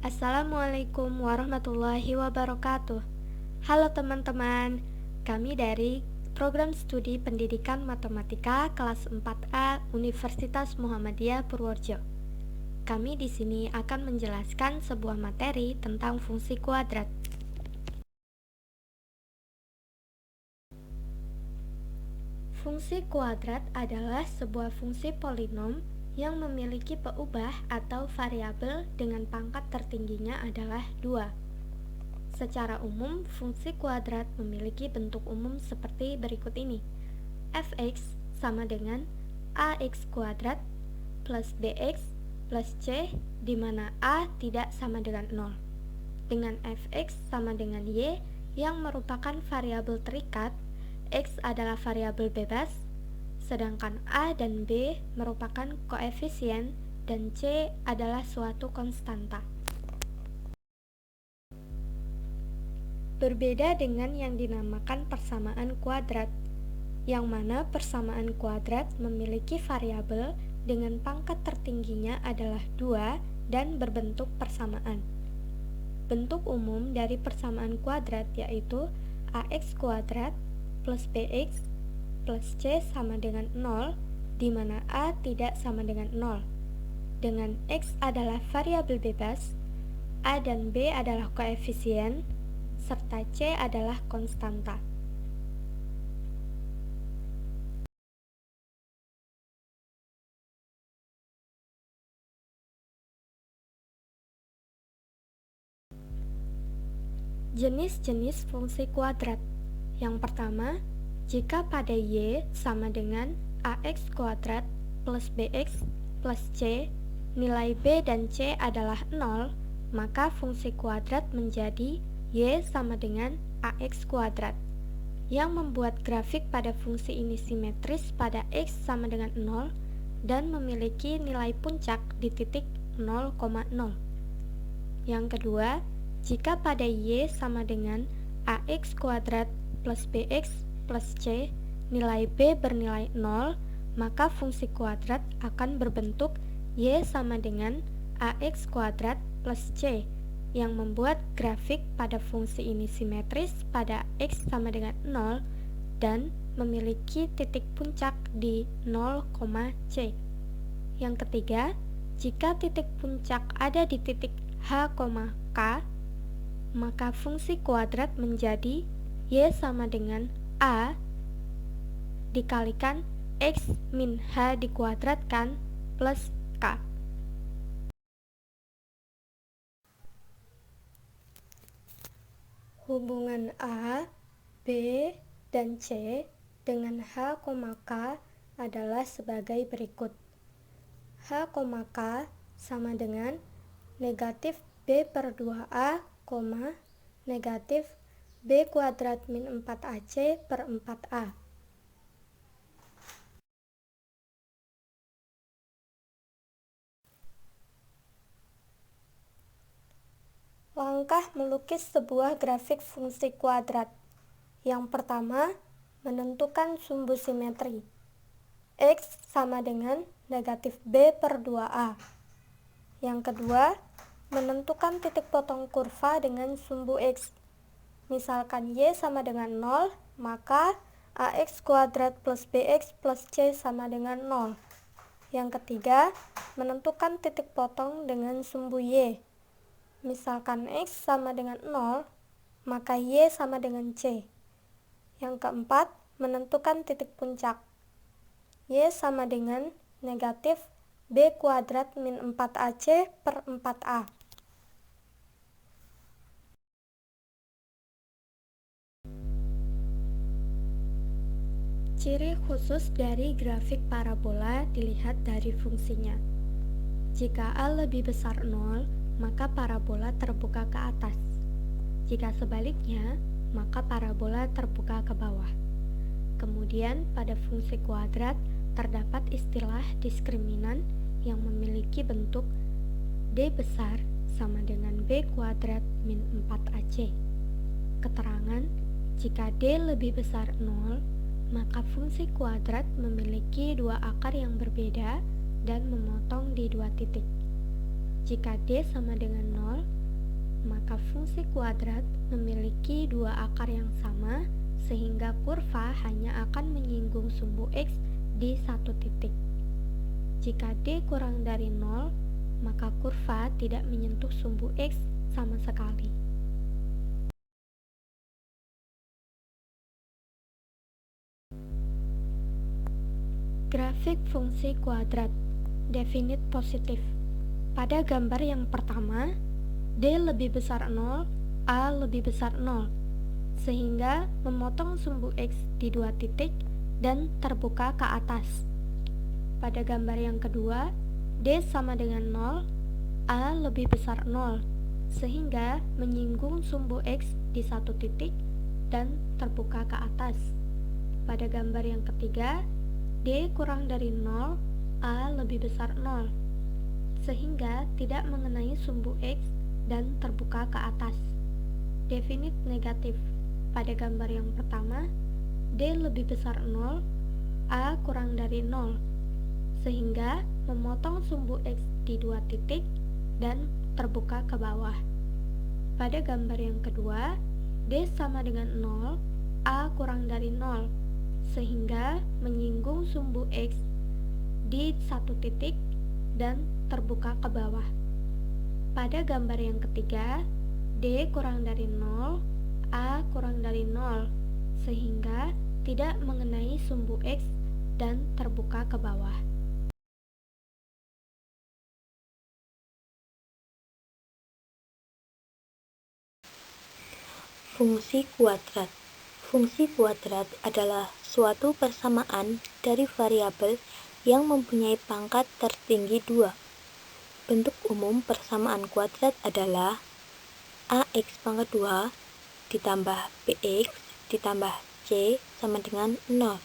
Assalamualaikum warahmatullahi wabarakatuh. Halo teman-teman, kami dari Program Studi Pendidikan Matematika kelas 4A Universitas Muhammadiyah Purworejo. Kami di sini akan menjelaskan sebuah materi tentang fungsi kuadrat. Fungsi kuadrat adalah sebuah fungsi polinom yang memiliki peubah atau variabel dengan pangkat tertingginya adalah 2. Secara umum, fungsi kuadrat memiliki bentuk umum seperti berikut ini. Fx sama dengan ax kuadrat plus bx plus c, di mana a tidak sama dengan 0. Dengan fx sama dengan y yang merupakan variabel terikat, x adalah variabel bebas, sedangkan a dan b merupakan koefisien dan c adalah suatu konstanta. Berbeda dengan yang dinamakan persamaan kuadrat, yang mana persamaan kuadrat memiliki variabel dengan pangkat tertingginya adalah 2 dan berbentuk persamaan. Bentuk umum dari persamaan kuadrat yaitu ax kuadrat plus bx plus c sama dengan 0, di mana a tidak sama dengan 0. Dengan x adalah variabel bebas, a dan b adalah koefisien, serta c adalah konstanta. Jenis-jenis fungsi kuadrat. Yang pertama, jika pada y sama dengan ax kuadrat plus bx plus c, nilai b dan c adalah 0, maka fungsi kuadrat menjadi y sama dengan ax kuadrat. Yang membuat grafik pada fungsi ini simetris pada x sama dengan 0 dan memiliki nilai puncak di titik 0,0. Yang kedua, jika pada y sama dengan ax kuadrat plus bx plus c, nilai b bernilai 0, maka fungsi kuadrat akan berbentuk y sama dengan ax kuadrat plus c, yang membuat grafik pada fungsi ini simetris pada x sama dengan 0 dan memiliki titik puncak di 0, c. Yang ketiga, jika titik puncak ada di titik h, k, maka fungsi kuadrat menjadi y sama dengan a dikalikan x min h dikuadratkan plus k. Hubungan a, b, dan c dengan h, k adalah sebagai berikut. h, k sama dengan negatif b per 2a, negatif b kuadrat min 4ac per 4a. Langkah melukis sebuah grafik fungsi kuadrat. Yang pertama, menentukan sumbu simetri. X sama dengan negatif b per 2a. Yang kedua, menentukan titik potong kurva dengan sumbu x. Misalkan y sama dengan 0, maka ax kuadrat plus bx plus c sama dengan 0. Yang ketiga, menentukan titik potong dengan sumbu y. Misalkan x sama dengan 0, maka y sama dengan c. Yang keempat, menentukan titik puncak. Y sama dengan negatif b kuadrat min 4ac per 4a. Ciri khusus dari grafik parabola dilihat dari fungsinya. Jika a lebih besar 0, maka parabola terbuka ke atas. Jika sebaliknya, maka parabola terbuka ke bawah. Kemudian pada fungsi kuadrat terdapat istilah diskriminan yang memiliki bentuk d besar sama dengan b kuadrat min 4ac. Keterangan, jika d lebih besar 0, maka fungsi kuadrat memiliki dua akar yang berbeda dan memotong di dua titik. Jika D sama dengan 0, maka fungsi kuadrat memiliki dua akar yang sama sehingga kurva hanya akan menyinggung sumbu X di satu titik. Jika D kurang dari 0, maka kurva tidak menyentuh sumbu X sama sekali. Grafik fungsi kuadrat definit positif. Pada gambar yang pertama, D lebih besar 0, A lebih besar 0, sehingga memotong sumbu X di dua titik dan terbuka ke atas. Pada gambar yang kedua, D sama dengan 0, A lebih besar 0, sehingga menyinggung sumbu X di satu titik dan terbuka ke atas. Pada gambar yang ketiga, D kurang dari 0, A lebih besar 0, sehingga tidak mengenai sumbu X dan terbuka ke atas. Definit negatif. Pada gambar yang pertama, D lebih besar 0, A kurang dari 0, sehingga memotong sumbu X di dua titik dan terbuka ke bawah. Pada gambar yang kedua, D sama dengan 0, A kurang dari 0, sehingga menyinggung sumbu X di satu titik dan terbuka ke bawah. Pada gambar yang ketiga, D kurang dari 0, A kurang dari 0, sehingga tidak mengenai sumbu X dan terbuka ke bawah. Fungsi kuadrat. Fungsi kuadrat adalah suatu persamaan dari variabel yang mempunyai pangkat tertinggi 2. Bentuk umum persamaan kuadrat adalah ax pangkat 2 ditambah bx ditambah c sama dengan 0.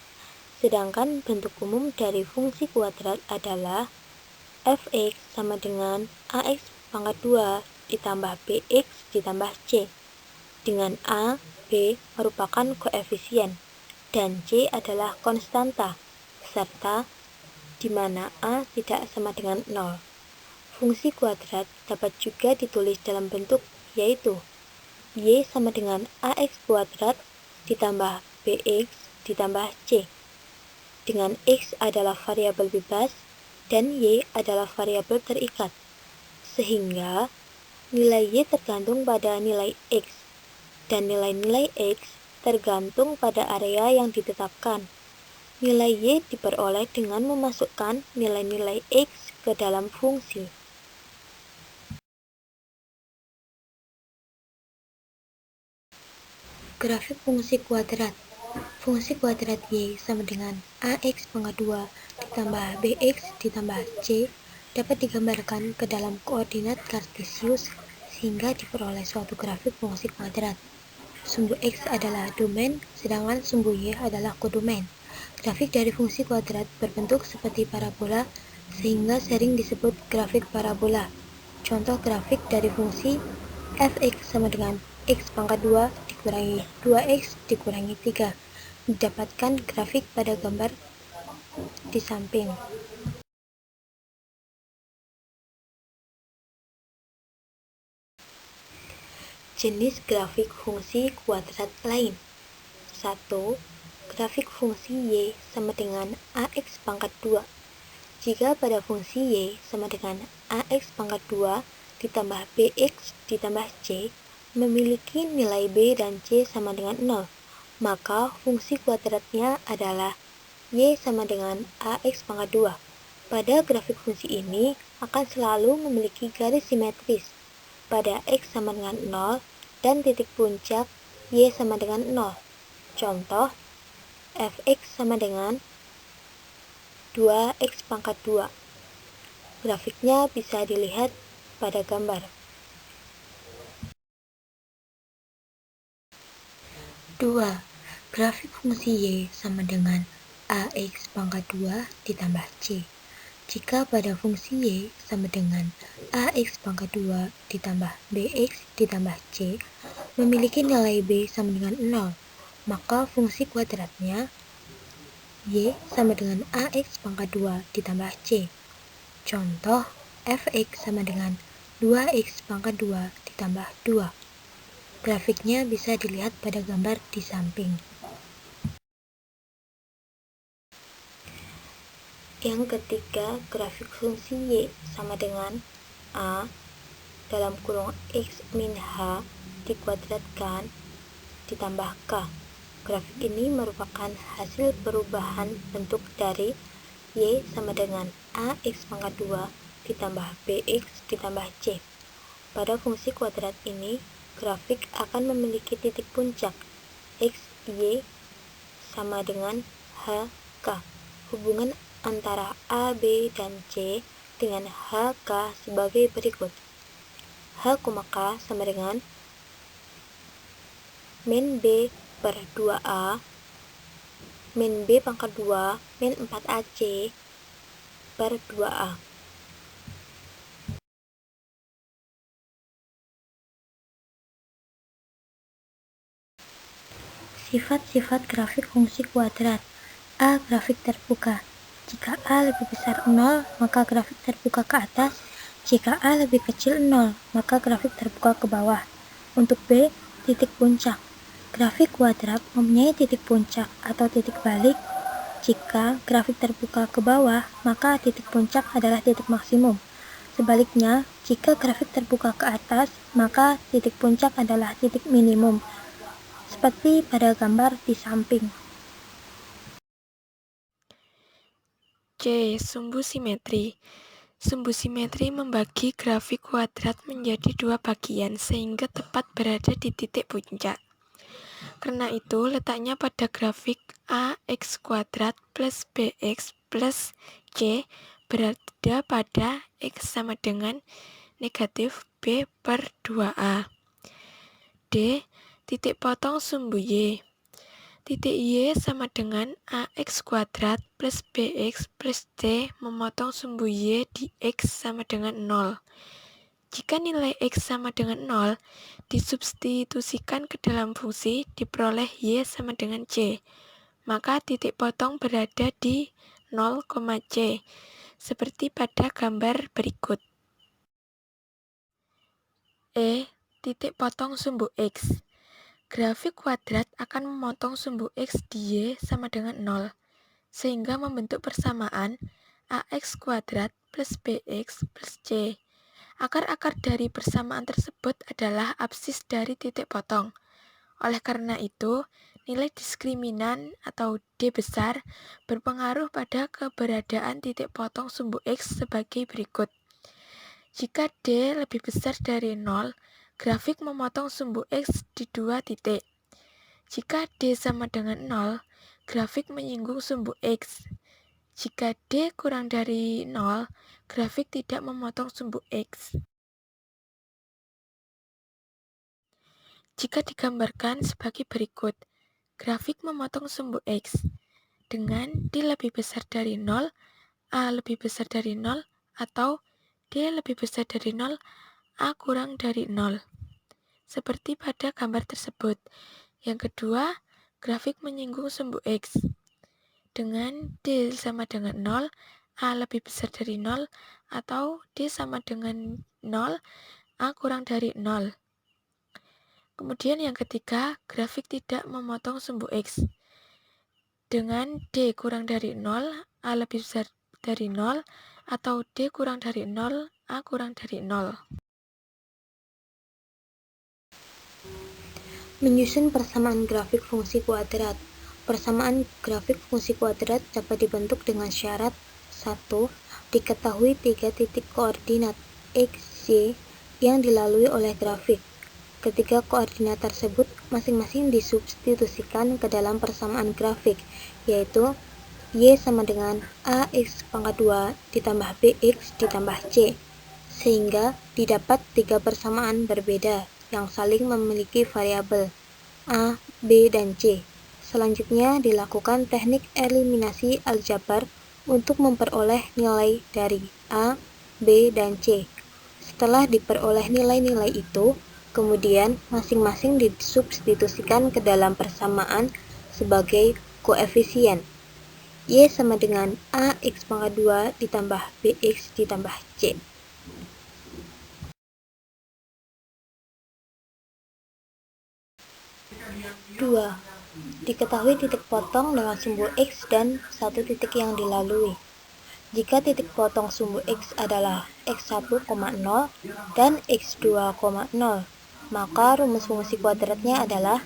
Sedangkan bentuk umum dari fungsi kuadrat adalah fx sama dengan ax pangkat 2 ditambah bx ditambah c, dengan a, b merupakan koefisien, dan c adalah konstanta, serta di mana a tidak sama dengan 0. Fungsi kuadrat dapat juga ditulis dalam bentuk yaitu y sama dengan ax kuadrat ditambah bx ditambah c, dengan x adalah variabel bebas dan y adalah variabel terikat, sehingga nilai y tergantung pada nilai x, dan nilai-nilai x tergantung pada area yang ditetapkan. Nilai y diperoleh dengan memasukkan nilai-nilai x ke dalam fungsi. Grafik fungsi kuadrat. Fungsi kuadrat y sama dengan ax pangkat 2 ditambah bx ditambah c dapat digambarkan ke dalam koordinat kartesius sehingga diperoleh suatu grafik fungsi kuadrat. Sumbu x adalah domain, sedangkan sumbu y adalah kodomain. Grafik dari fungsi kuadrat berbentuk seperti parabola, sehingga sering disebut grafik parabola. Contoh grafik dari fungsi fx sama dengan x pangkat 2 dikurangi 2x dikurangi 3. Didapatkan grafik pada gambar di samping. Jenis grafik fungsi kuadrat lain. 1. Grafik fungsi y sama dengan ax pangkat 2. Jika pada fungsi y sama dengan ax pangkat 2 ditambah bx ditambah c memiliki nilai b dan c sama dengan 0, maka fungsi kuadratnya adalah y sama dengan ax pangkat 2. Pada grafik fungsi ini akan selalu memiliki garis simetris pada x sama dengan 0 dan titik puncak y sama dengan 0. Contoh, fx sama dengan 2x pangkat 2. Grafiknya bisa dilihat pada gambar. 2. Grafik fungsi y sama dengan ax pangkat 2 ditambah c. Jika pada fungsi y sama dengan ax pangkat 2 ditambah bx ditambah c memiliki nilai b sama dengan 0, maka fungsi kuadratnya y sama dengan ax pangkat 2 ditambah c. Contoh, fx sama dengan 2x pangkat 2 ditambah 2. Grafiknya bisa dilihat pada gambar di samping. Yang ketiga, grafik fungsi y sama dengan a dalam kurung x min h dikuadratkan ditambah k. Grafik ini merupakan hasil perubahan bentuk dari y sama dengan ax pangkat 2 ditambah bx ditambah c. Pada fungsi kuadrat ini, grafik akan memiliki titik puncak x, y sama dengan h, k. Hubungan antara a, b, dan c dengan h, k sebagai berikut. h, k sama dengan min b per 2a min b pangkat 2 min 4ac per 2a. Sifat-sifat grafik fungsi kuadrat. A. Grafik terbuka. Jika A lebih besar 0, maka grafik terbuka ke atas. Jika A lebih kecil 0, maka grafik terbuka ke bawah. Untuk B. Titik puncak. Grafik kuadrat mempunyai titik puncak atau titik balik. Jika grafik terbuka ke bawah, maka titik puncak adalah titik maksimum. Sebaliknya, jika grafik terbuka ke atas, maka titik puncak adalah titik minimum. Seperti pada gambar di samping. C. Sumbu simetri. Sumbu simetri membagi grafik kuadrat menjadi dua bagian sehingga tepat berada di titik puncak. Karena itu, letaknya pada grafik ax kuadrat plus bx plus c berada pada x sama dengan negatif b per 2a. D. Titik potong sumbu y. Titik y sama dengan ax kuadrat plus bx plus c memotong sumbu y di x sama dengan 0. Jika nilai x sama dengan 0, disubstitusikan ke dalam fungsi, diperoleh y sama dengan c. Maka titik potong berada di 0, c, seperti pada gambar berikut. E. Titik potong sumbu x. Grafik kuadrat akan memotong sumbu x di y sama dengan 0, sehingga membentuk persamaan ax kuadrat plus bx plus c. Akar-akar dari persamaan tersebut adalah absis dari titik potong. Oleh karena itu, nilai diskriminan atau D besar berpengaruh pada keberadaan titik potong sumbu x sebagai berikut. Jika D lebih besar dari 0, grafik memotong sumbu x di dua titik. Jika D sama dengan 0, grafik menyinggung sumbu x. Jika D kurang dari 0, grafik tidak memotong sumbu x. Jika digambarkan sebagai berikut, grafik memotong sumbu x dengan D lebih besar dari 0, A lebih besar dari 0, atau D lebih besar dari 0, A kurang dari 0. Seperti pada gambar tersebut. Yang kedua, grafik menyinggung sumbu x. Dengan D sama dengan 0, A lebih besar dari 0, atau D sama dengan 0, A kurang dari 0. Kemudian yang ketiga, grafik tidak memotong sumbu x. Dengan D kurang dari 0, A lebih besar dari 0, atau D kurang dari 0, A kurang dari 0. Menyusun persamaan grafik fungsi kuadrat. Persamaan grafik fungsi kuadrat dapat dibentuk dengan syarat 1. Diketahui 3 titik koordinat x, y yang dilalui oleh grafik. Ketiga koordinat tersebut masing-masing disubstitusikan ke dalam persamaan grafik, yaitu y sama dengan ax pangkat 2 ditambah bx ditambah c, sehingga didapat 3 persamaan berbeda yang saling memiliki variabel a, b, dan c. Selanjutnya dilakukan teknik eliminasi aljabar untuk memperoleh nilai dari a, b, dan c. Setelah diperoleh nilai-nilai itu, kemudian masing-masing disubstitusikan ke dalam persamaan sebagai koefisien. Y sama dengan ax pangkat 2 ditambah bx ditambah c. 2. Diketahui titik potong dengan sumbu X dan satu titik yang dilalui. Jika titik potong sumbu X adalah X1,0 dan X2,0, maka rumus fungsi kuadratnya adalah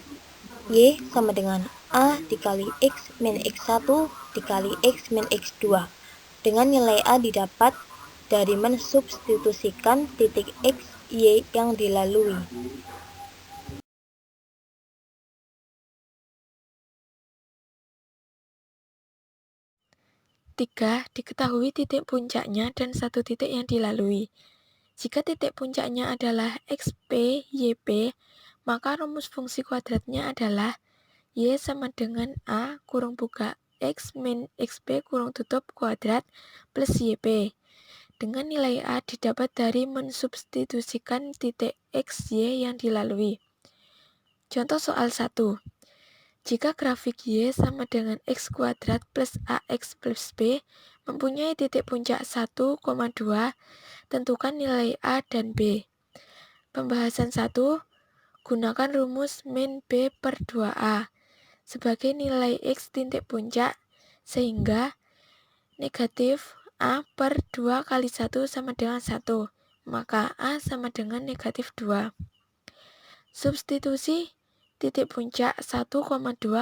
Y sama dengan A dikali X min X1 dikali X min X2, dengan nilai A didapat dari mensubstitusikan titik X, Y yang dilalui. 3. Diketahui titik puncaknya dan satu titik yang dilalui. Jika titik puncaknya adalah XP, YP, maka rumus fungsi kuadratnya adalah Y sama dengan A kurung buka X min XP kurung tutup kuadrat plus YP. Dengan nilai A didapat dari mensubstitusikan titik X, Y yang dilalui. Contoh soal 1. Jika grafik Y sama dengan X kuadrat plus AX plus B mempunyai titik puncak 1,2, tentukan nilai A dan B. Pembahasan 1, gunakan rumus min B per 2A sebagai nilai X titik puncak, sehingga negatif A per 2 kali 1 sama dengan 1, maka A sama dengan negatif 2. Substitusi titik puncak 1,2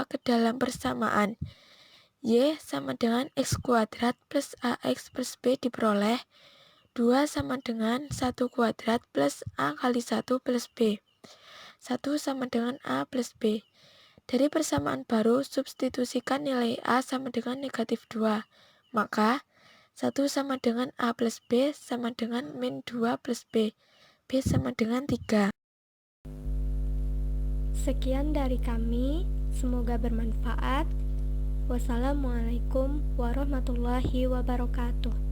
ke dalam persamaan Y sama dengan X kuadrat plus AX plus B diperoleh 2 sama dengan 1 kuadrat plus A kali 1 plus B. 1 sama dengan A plus B. Dari persamaan baru, substitusikan nilai A sama dengan negatif 2. Maka 1 sama dengan A plus B sama dengan min 2 plus B. B sama dengan 3. Sekian dari kami, semoga bermanfaat. Wassalamualaikum warahmatullahi wabarakatuh.